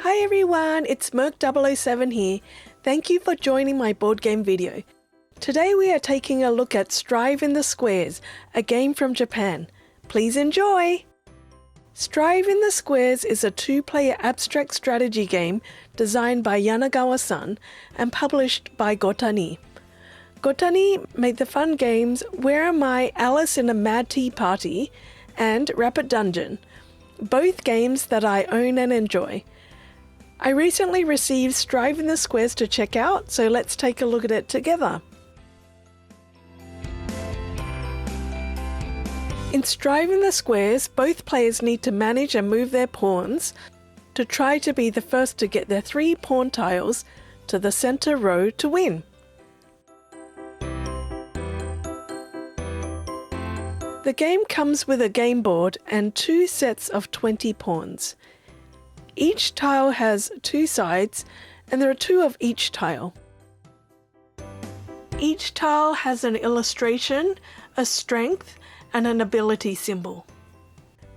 Hi everyone, it's Merc007 here. Thank you for joining my board game video. Today we are taking a look at Strive in the Squares, a game from Japan. Please enjoy! Strive in the Squares is a two-player abstract strategy game designed by Yanagawa-san and published by Gotani. Gotani made the fun games Where Am I, Alice in a Mad Tea Party and Rapid Dungeon, both games that I own and enjoy. I recently received Strive in the Squares to check out, so let's take a look at it together. In Strive in the Squares, both players need to manage and move their pawns to try to be the first to get their 3 pawn tiles to the center row to win. The game comes with a game board and 2 sets of 20 pawns. Each tile has 2 sides, and there are 2 of each tile. Each tile has an illustration, a strength, and an ability symbol.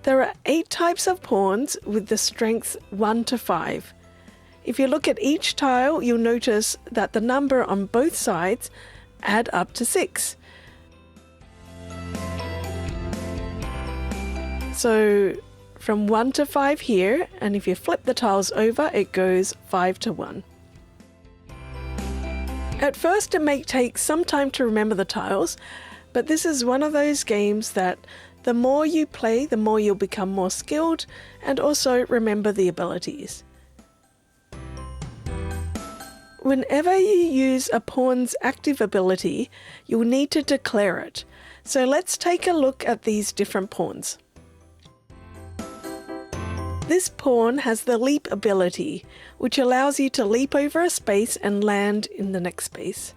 There are 8 types of pawns with the strengths 1 to 5. If you look at each tile, you'll notice that the number on both sides add up to 6. So from 1 to 5 here, and if you flip the tiles over, it goes 5 to 1. At first it may take some time to remember the tiles, but this is one of those games that the more you play, the more you'll become more skilled and also remember the abilities. Whenever you use a pawn's active ability, you'll need to declare it. So let's take a look at these different pawns. This pawn has the leap ability, which allows you to leap over a space and land in the next space.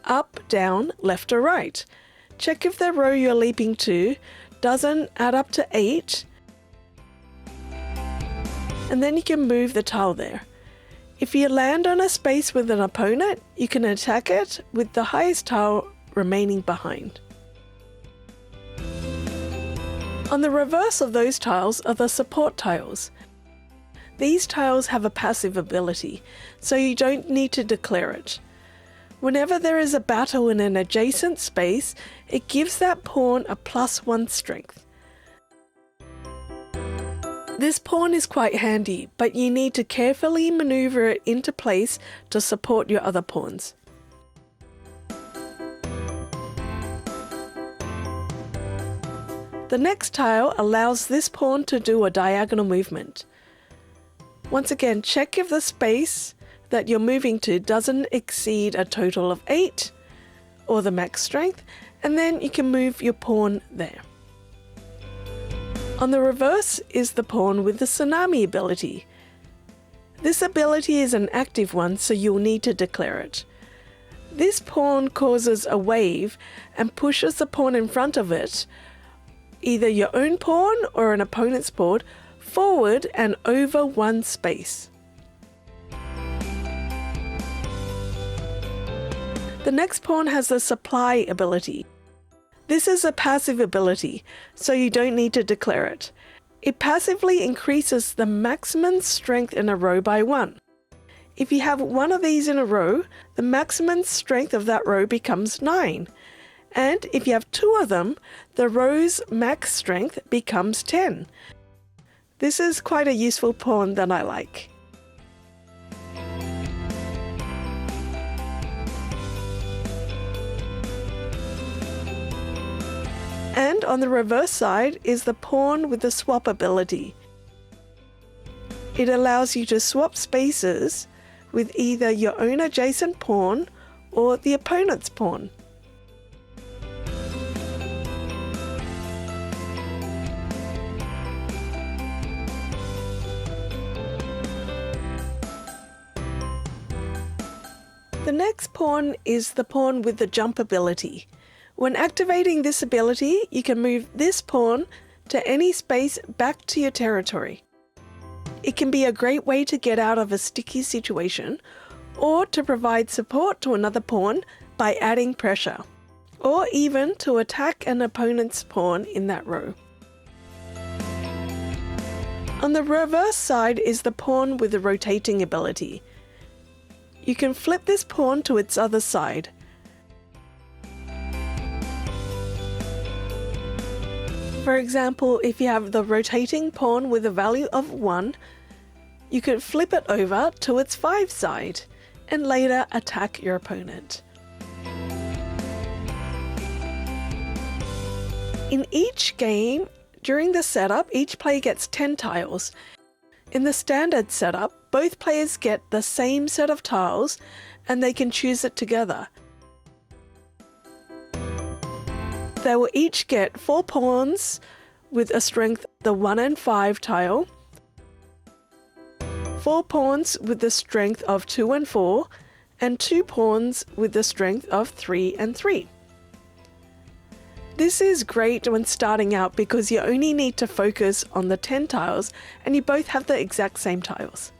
Up, down, left or right. Check if the row you're leaping to doesn't add up to 8, and then you can move the tile there. If you land on a space with an opponent, you can attack it with the highest tile remaining behind. On the reverse of those tiles are the support tiles. These tiles have a passive ability, so you don't need to declare it. Whenever there is a battle in an adjacent space, it gives that pawn a +1 strength. This pawn is quite handy, but you need to carefully maneuver it into place to support your other pawns. The next tile allows this pawn to do a diagonal movement. Once again, check if the space that you're moving to doesn't exceed a total of 8 or the max strength, and then you can move your pawn there. On the reverse is the pawn with the tsunami ability. This ability is an active one, so you'll need to declare it. This pawn causes a wave and pushes the pawn in front of it, either your own pawn or an opponent's pawn, forward and over one space. The next pawn has the supply ability. This is a passive ability, so you don't need to declare it. It passively increases the maximum strength in a row by 1. If you have one of these in a row, the maximum strength of that row becomes 9. And if you have 2 of them, the row's max strength becomes 10. This is quite a useful pawn that I like. And on the reverse side is the pawn with the swap ability. It allows you to swap spaces with either your own adjacent pawn or the opponent's pawn. The next pawn is the pawn with the jump ability. When activating this ability, you can move this pawn to any space back to your territory. It can be a great way to get out of a sticky situation, or to provide support to another pawn by adding pressure, or even to attack an opponent's pawn in that row. On the reverse side is the pawn with the rotating ability. You can flip this pawn to its other side. For example, if you have the rotating pawn with a value of 1, you could flip it over to its 5 side and later attack your opponent. In each game, during the setup, each player gets 10 tiles. In the standard setup, both players get the same set of tiles and they can choose it together. They will each get 4 pawns with a strength the 1 and 5 tile, 4 pawns with the strength of 2 and 4, and 2 pawns with the strength of 3 and 3. This is great when starting out because you only need to focus on the 10 tiles and you both have the exact same tiles.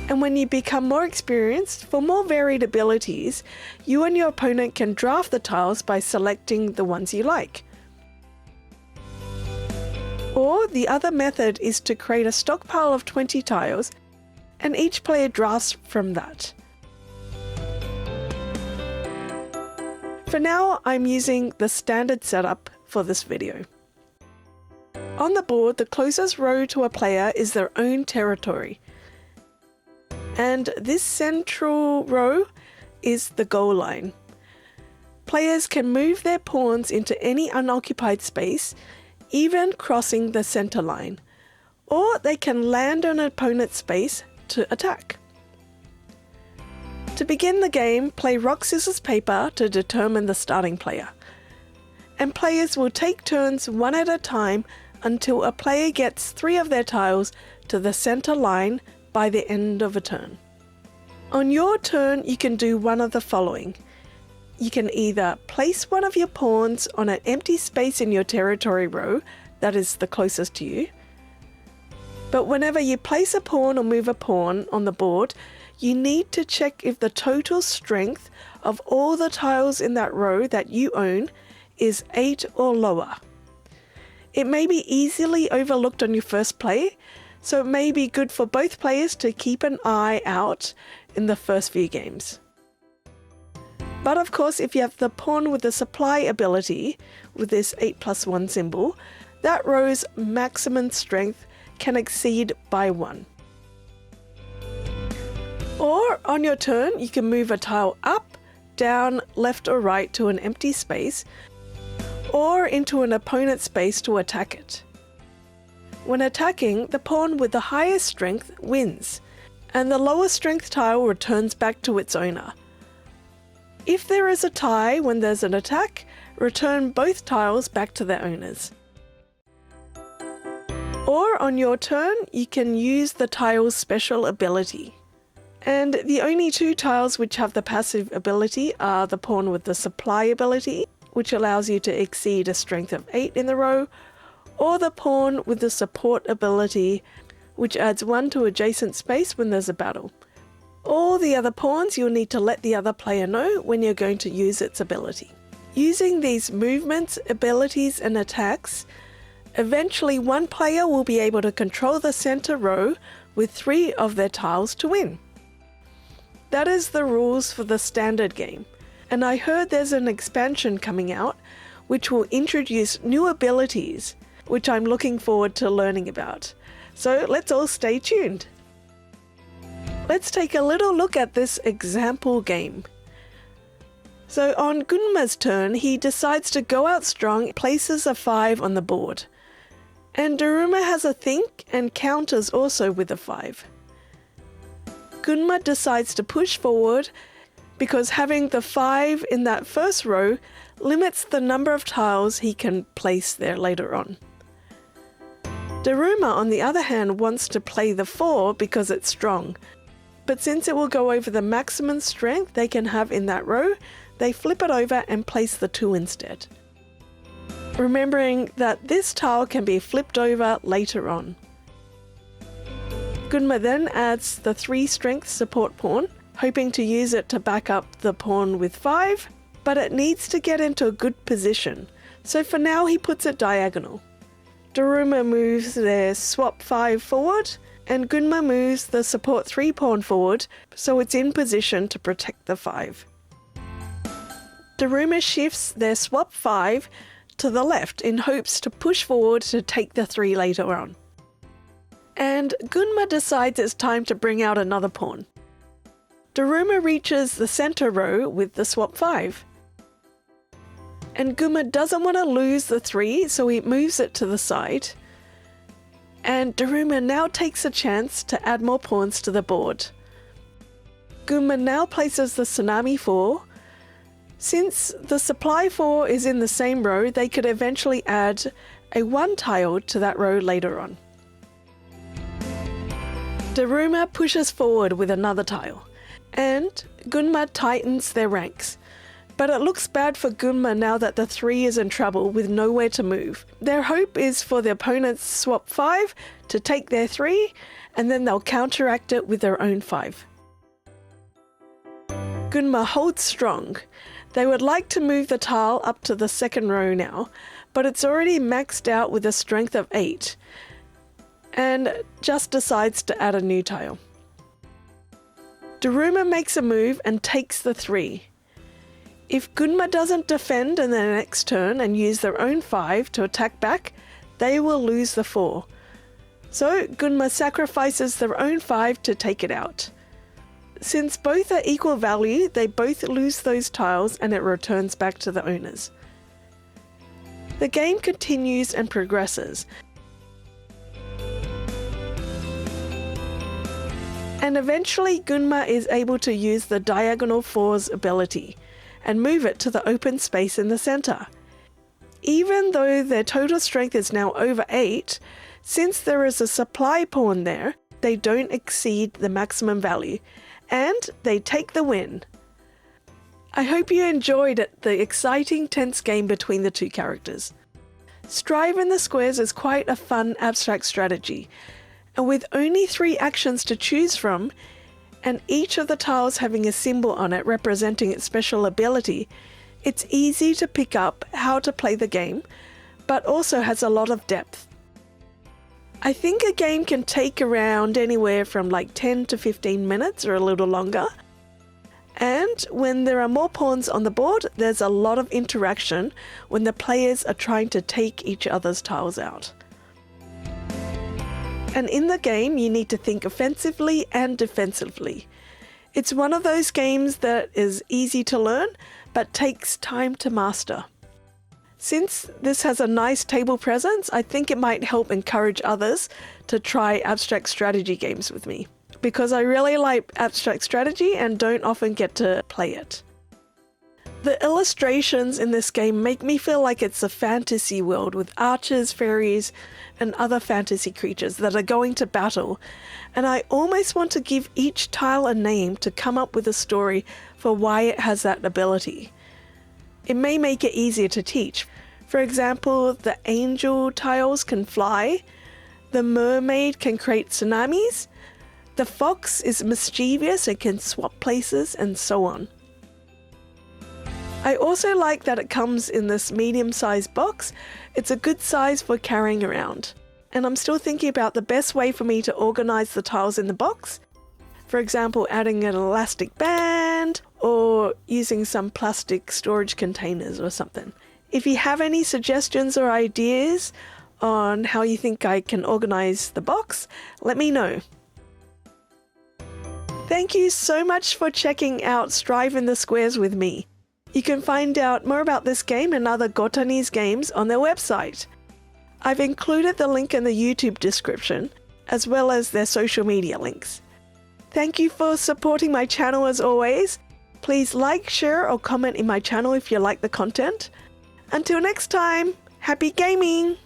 And when you become more experienced, for more varied abilities, you and your opponent can draft the tiles by selecting the ones you like. Or the other method is to create a stockpile of 20 tiles and each player drafts from that. For now, I'm using the standard setup for this video. On the board, the closest row to a player is their own territory. And this central row is the goal line. Players can move their pawns into any unoccupied space, even crossing the center line, or they can land on an opponent's space to attack. To begin the game, play rock, scissors, paper to determine the starting player. And players will take turns one at a time until a player gets 3 of their tiles to the center line by the end of a turn. On your turn, you can do one of the following. You can either place one of your pawns on an empty space in your territory row, that is the closest to you. But whenever you place a pawn or move a pawn on the board, you need to check if the total strength of all the tiles in that row that you own is 8 or lower. It may be easily overlooked on your first play, so it may be good for both players to keep an eye out in the first few games. But of course, if you have the pawn with the supply ability, with this 8+1 symbol, that row's maximum strength can exceed by 1. Or on your turn, you can move a tile up, down, left or right to an empty space, or into an opponent's space to attack it. When attacking, the pawn with the highest strength wins, and the lowest strength tile returns back to its owner. If there is a tie when there's an attack, return both tiles back to their owners. Or on your turn, you can use the tile's special ability. And the only 2 tiles which have the passive ability are the pawn with the supply ability, which allows you to exceed a strength of 8 in the row, or the pawn with the support ability, which adds 1 to adjacent space when there's a battle. All the other pawns you'll need to let the other player know when you're going to use its ability. Using these movements, abilities and attacks, eventually one player will be able to control the center row with 3 of their tiles to win. That is the rules for the standard game, and I heard there's an expansion coming out which will introduce new abilities, which I'm looking forward to learning about. So let's all stay tuned. Let's take a little look at this example game. So on Gunma's turn, he decides to go out strong, places a 5 on the board. And Daruma has a think and counters also with a 5. Gunma decides to push forward because having the 5 in that first row limits the number of tiles he can place there later on. Daruma, on the other hand, wants to play the 4 because it's strong. But since it will go over the maximum strength they can have in that row, they flip it over and place the 2 instead. Remembering that this tile can be flipped over later on. Gunma then adds the 3 strength support pawn, hoping to use it to back up the pawn with 5, but it needs to get into a good position, so for now he puts it diagonal. Daruma moves their swap 5 forward, and Gunma moves the support 3 pawn forward, so it's in position to protect the 5. Daruma shifts their swap 5 to the left in hopes to push forward to take the 3 later on. And Gunma decides it's time to bring out another pawn. Daruma reaches the center row with the swap 5. And Gunma doesn't want to lose the 3, so he moves it to the side. And Daruma now takes a chance to add more pawns to the board. Gunma now places the Tsunami 4. Since the supply 4 is in the same row, they could eventually add a 1 tile to that row later on. Daruma pushes forward with another tile, and Gunma tightens their ranks. But it looks bad for Gunma now that the 3 is in trouble with nowhere to move. Their hope is for the opponent's swap 5 to take their 3, and then they'll counteract it with their own 5. Gunma holds strong. They would like to move the tile up to the second row now, but it's already maxed out with a strength of 8, and just decides to add a new tile. Daruma makes a move and takes the 3. If Gunma doesn't defend in their next turn and use their own 5 to attack back, they will lose the 4. So Gunma sacrifices their own 5 to take it out. Since both are equal value, they both lose those tiles and it returns back to the owners. The game continues and progresses. And eventually Gunma is able to use the Diagonal 4's ability and move it to the open space in the center. Even though their total strength is now over 8, since there is a supply pawn there, they don't exceed the maximum value, and they take the win. I hope you enjoyed it, the exciting tense game between the two characters. Strive in the Squares is quite a fun abstract strategy, and with only 3 actions to choose from, and each of the tiles having a symbol on it representing its special ability, it's easy to pick up how to play the game, but also has a lot of depth. I think a game can take around anywhere from like 10 to 15 minutes or a little longer. And when there are more pawns on the board, there's a lot of interaction when the players are trying to take each other's tiles out. And in the game, you need to think offensively and defensively. It's one of those games that is easy to learn, but takes time to master. Since this has a nice table presence, I think it might help encourage others to try abstract strategy games with me, because I really like abstract strategy and don't often get to play it. The illustrations in this game make me feel like it's a fantasy world with archers, fairies, and other fantasy creatures that are going to battle, and I almost want to give each tile a name to come up with a story for why it has that ability. It may make it easier to teach. For example, the angel tiles can fly, the mermaid can create tsunamis, the fox is mischievous and can swap places, and so on. I also like that it comes in this medium-sized box. It's a good size for carrying around. And I'm still thinking about the best way for me to organize the tiles in the box. For example, adding an elastic band or using some plastic storage containers or something. If you have any suggestions or ideas on how you think I can organize the box, let me know. Thank you so much for checking out Strive in the Squares with me. You can find out more about this game and other Gotanese games on their website. I've included the link in the YouTube description, as well as their social media links. Thank you for supporting my channel as always. Please like, share, or comment in my channel if you like the content. Until next time, happy gaming!